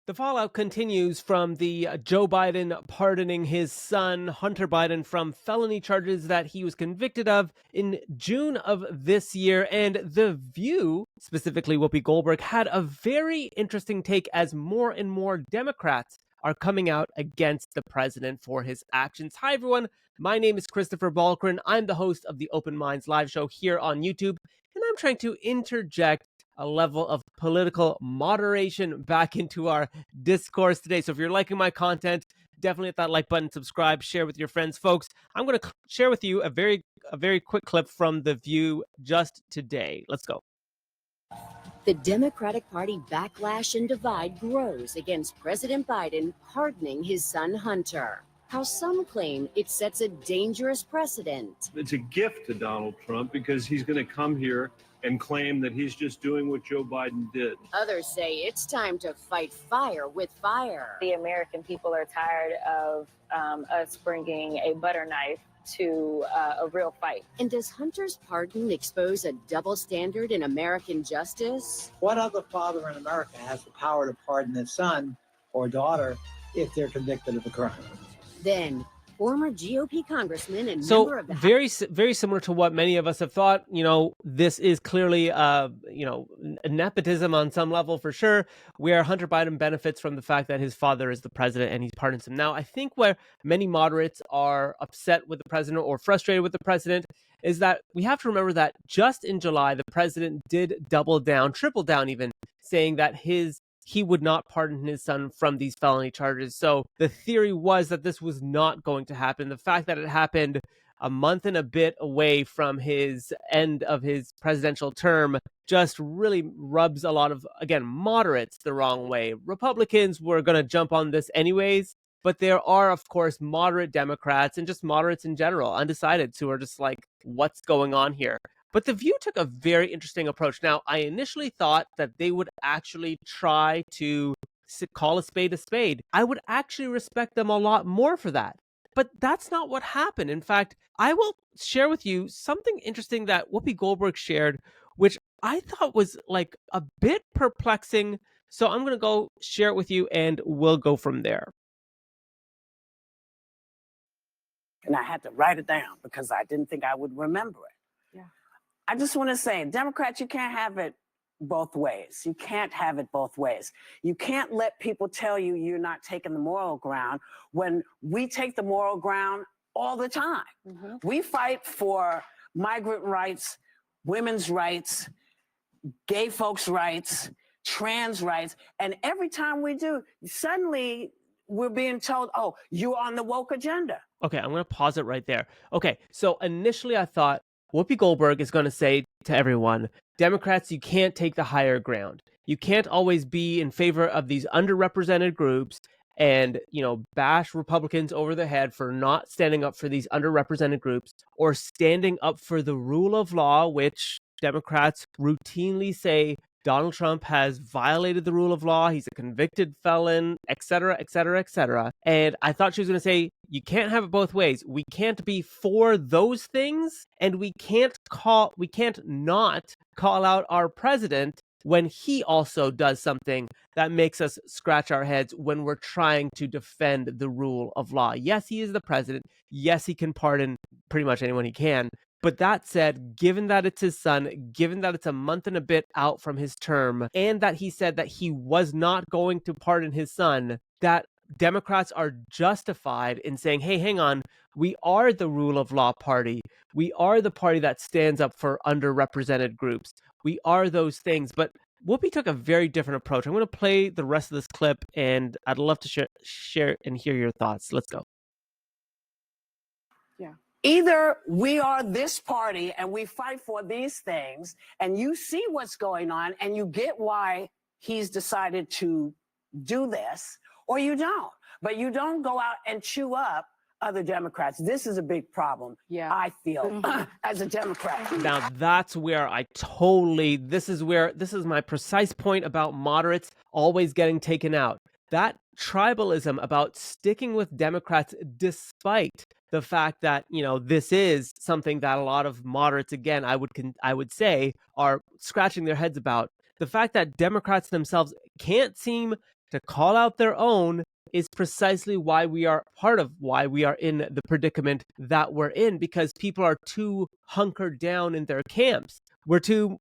The fallout continues from the Joe Biden pardoning his son, Hunter Biden, from felony charges that he was convicted of in June of this year. And The View, specifically Whoopi Goldberg, had a very interesting take as more and more Democrats are coming out against the president for his actions. Hi, everyone. My name is Christopher Balkaran. I'm the host of the Open Minds live show here on YouTube, and I'm trying to interject a level of political moderation back into our discourse today. So if you're liking my content, definitely hit that like button, subscribe, share with your friends. Folks, I'm going to share with you a very quick clip from The View just today. Let's go. The Democratic Party backlash and divide grows against President Biden pardoning his son Hunter. How some claim it sets a dangerous precedent. It's a gift to Donald Trump because he's going to come here and claim that he's just doing what Joe Biden did. Others say it's time to fight fire with fire. The American people are tired of us bringing a butter knife to a real fight. And does Hunter's pardon expose a double standard in American justice? What other father in America has the power to pardon his son or daughter if they're convicted of a crime? Then, former GOP congressman and member of the very similar to what many of us have thought. This is clearly nepotism on some level for sure, where Hunter Biden benefits from the fact that his father is the president and he pardons him. Now, I think where many moderates are upset with the president or frustrated with the president is that we have to remember that just in July, the president did double down, triple down even, saying that he would not pardon his son from these felony charges. So the theory was that this was not going to happen. The fact that it happened a month and a bit away from his end of his presidential term just really rubs a lot of, again, moderates the wrong way. Republicans were going to jump on this anyways, but there are, of course, moderate Democrats and just moderates in general, undecideds, who are just like, what's going on here? But The View took a very interesting approach. Now, I initially thought that they would actually try to call a spade a spade. I would actually respect them a lot more for that. But that's not what happened. In fact, I will share with you something interesting that Whoopi Goldberg shared, which I thought was like a bit perplexing. So I'm going to go share it with you and we'll go from there. And I had to write it down because I didn't think I would remember it. I just want to say, Democrats, you can't have it both ways. You can't have it both ways. You can't let people tell you you're not taking the moral ground when we take the moral ground all the time. Mm-hmm. We fight for migrant rights, women's rights, gay folks' rights, trans rights. And every time we do, suddenly we're being told, oh, you're on the woke agenda. Okay, I'm going to pause it right there. Okay, so initially I thought, Whoopi Goldberg is going to say to everyone, Democrats, you can't take the higher ground. You can't always be in favor of these underrepresented groups and, bash Republicans over the head for not standing up for these underrepresented groups or standing up for the rule of law, which Democrats routinely say Donald Trump has violated the rule of law. He's a convicted felon, et cetera, et cetera, et cetera. And I thought she was going to say, you can't have it both ways. We can't be for those things, and we can't not call out our president when he also does something that makes us scratch our heads when we're trying to defend the rule of law. Yes, he is the president. Yes, he can pardon pretty much anyone he can. But that said, given that it's his son, given that it's a month and a bit out from his term, and that he said that he was not going to pardon his son, that Democrats are justified in saying, hey, hang on, we are the rule of law party. We are the party that stands up for underrepresented groups. We are those things. But Whoopi took a very different approach. I'm going to play the rest of this clip, and I'd love to share and hear your thoughts. Let's go. Yeah. Either we are this party and we fight for these things and you see what's going on and you get why he's decided to do this, or you don't. But you don't go out and chew up other Democrats. This is a big problem, I feel, as a Democrat. Now, that's where this is my precise point about moderates always getting taken out. That tribalism about sticking with Democrats despite the fact that, this is something that a lot of moderates, again, I would say, are scratching their heads about. The fact that Democrats themselves can't seem to call out their own is precisely why we are in the predicament that we're in, because people are too hunkered down in their camps. We're too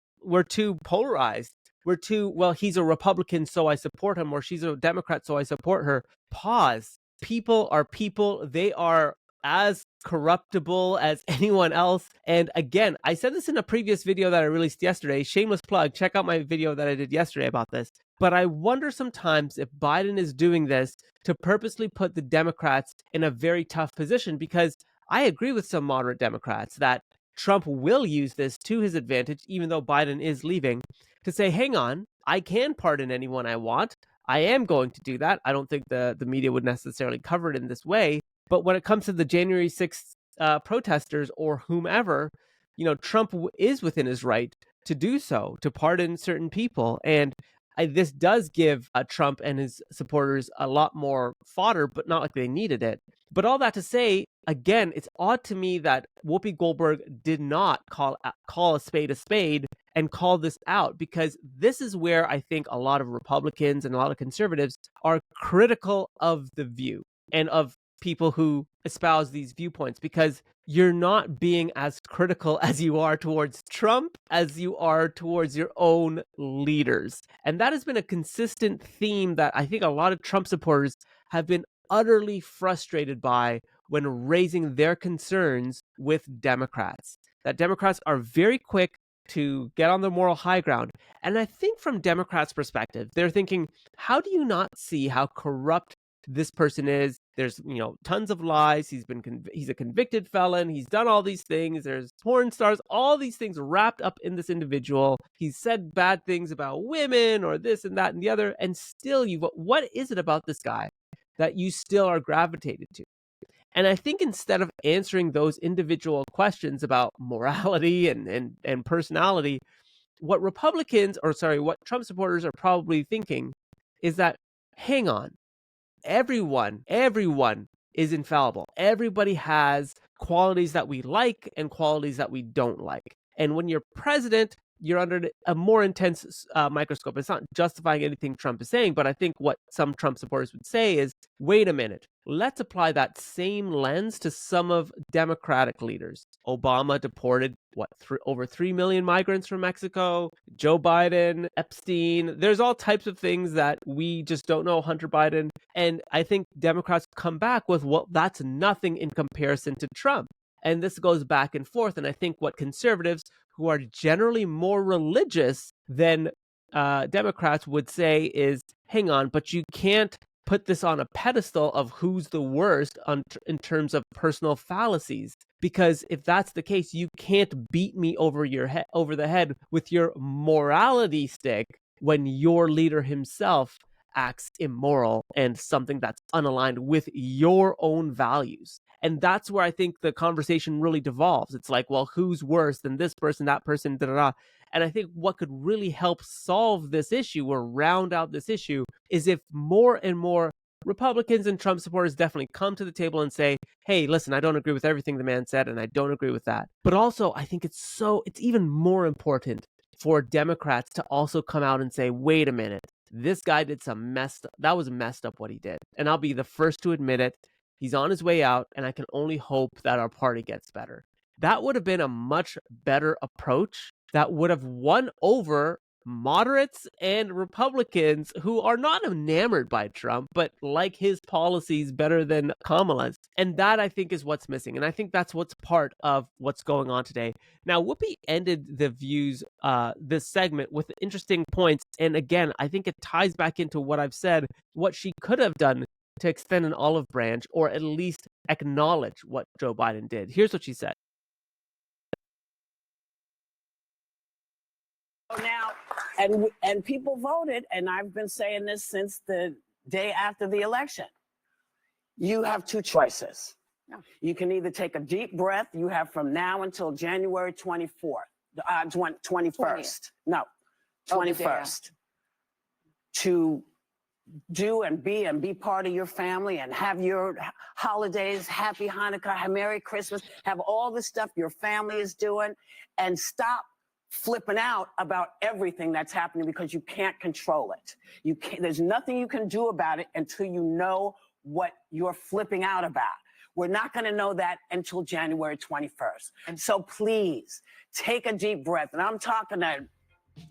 polarized. We're too, well, he's a Republican, so I support him, or she's a Democrat, so I support her. Pause. People are people. They are as corruptible as anyone else. And again, I said this in a previous video that I released yesterday. Shameless plug. Check out my video that I did yesterday about this. But I wonder sometimes if Biden is doing this to purposely put the Democrats in a very tough position, because I agree with some moderate Democrats that Trump will use this to his advantage, even though Biden is leaving, to say, hang on, I can pardon anyone I want. I am going to do that. I don't think the media would necessarily cover it in this way. But when it comes to the January 6th protesters or whomever, Trump is within his right to do so, to pardon certain people. And this does give Trump and his supporters a lot more fodder, but not like they needed it. But all that to say, again, it's odd to me that Whoopi Goldberg did not call a spade and call this out, because this is where I think a lot of Republicans and a lot of conservatives are critical of the view and of people who espouse these viewpoints, because you're not being as critical as you are towards Trump as you are towards your own leaders. And that has been a consistent theme that I think a lot of Trump supporters have been utterly frustrated by when raising their concerns with Democrats. That Democrats are very quick to get on the moral high ground. And I think from Democrats' perspective, they're thinking, how do you not see how corrupt this person is? There's, tons of lies. He's a convicted felon. He's done all these things. There's porn stars, all these things wrapped up in this individual. He's said bad things about women or this and that and the other. And still, what is it about this guy that you still are gravitated to? And I think instead of answering those individual questions about morality and personality, what Trump supporters are probably thinking is that, hang on, everyone is infallible. Everybody has qualities that we like and qualities that we don't like. And when you're president, you're under a more intense microscope. It's not justifying anything Trump is saying, but I think what some Trump supporters would say is, wait a minute, let's apply that same lens to some of Democratic leaders. Obama deported, over 3 million migrants from Mexico. Joe Biden, Epstein. There's all types of things that we just don't know. Hunter Biden. And I think Democrats come back with, well, that's nothing in comparison to Trump. And this goes back and forth. And I think what conservatives, who are generally more religious than Democrats, would say is, hang on, but you can't put this on a pedestal of who's the worst in terms of personal fallacies. Because if that's the case, you can't beat me over the head with your morality stick when your leader himself acts immoral and something that's unaligned with your own values. And that's where I think the conversation really devolves. It's like, well, who's worse than this person, that person, da da da. And I think what could really help solve this issue or round out this issue is if more and more Republicans and Trump supporters definitely come to the table and say, hey, listen, I don't agree with everything the man said, and I don't agree with that. But also, I think it's even more important for Democrats to also come out and say, wait a minute, this guy did that was messed up what he did. And I'll be the first to admit it. He's on his way out, and I can only hope that our party gets better. That would have been a much better approach that would have won over moderates and Republicans who are not enamored by Trump, but like his policies better than Kamala's. And that, I think, is what's missing. And I think that's what's part of what's going on today. Now, Whoopi ended the views, this segment, with interesting points. And again, I think it ties back into what I've said, what she could have done to extend an olive branch or at least acknowledge what Joe Biden did. Here's what she said. Now, and people voted, and I've been saying this since the day after the election. You have two choices. You can either take a deep breath. You have from now until January 21st. No, 21st. To do and be part of your family and have your holidays, happy Hanukkah, Merry Christmas, have all the stuff your family is doing, and stop flipping out about everything that's happening because you can't control it. You can't, there's nothing you can do about it until you know what you're flipping out about. We're not going to know that until January 21st. And so please take a deep breath. And I'm talking to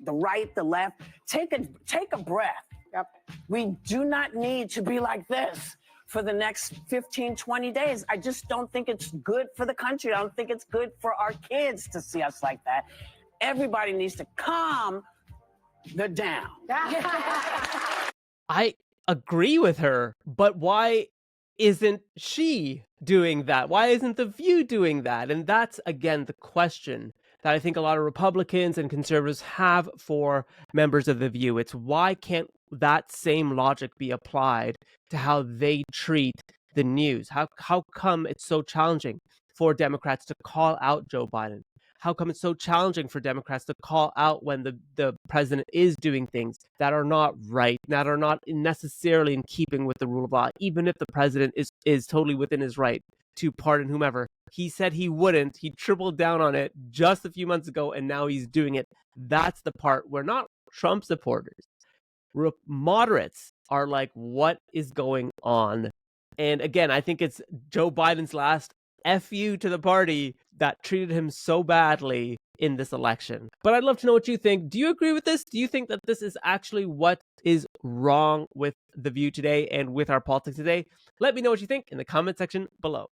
the right, the left. Take a breath. Yep. We do not need to be like this for the next 15, 20 days. I just don't think it's good for the country. I don't think it's good for our kids to see us like that. Everybody needs to calm the down. I agree with her, but why isn't she doing that? Why isn't The View doing that? And that's, again, the question that I think a lot of Republicans and conservatives have for members of The View. It's why can't that same logic be applied to how they treat the news? How come it's so challenging for Democrats to call out Joe Biden? How come it's so challenging for Democrats to call out when the president is doing things that are not right, that are not necessarily in keeping with the rule of law, even if the president is totally within his right to pardon whomever? He said he wouldn't. He tripled down on it just a few months ago, and now he's doing it. That's the part where not Trump supporters, moderates are like, what is going on? And again, I think it's Joe Biden's last F you to the party that treated him so badly in this election. But I'd love to know what you think. Do you agree with this? Do you think that this is actually what is wrong with The View today and with our politics today? Let me know what you think in the comment section below.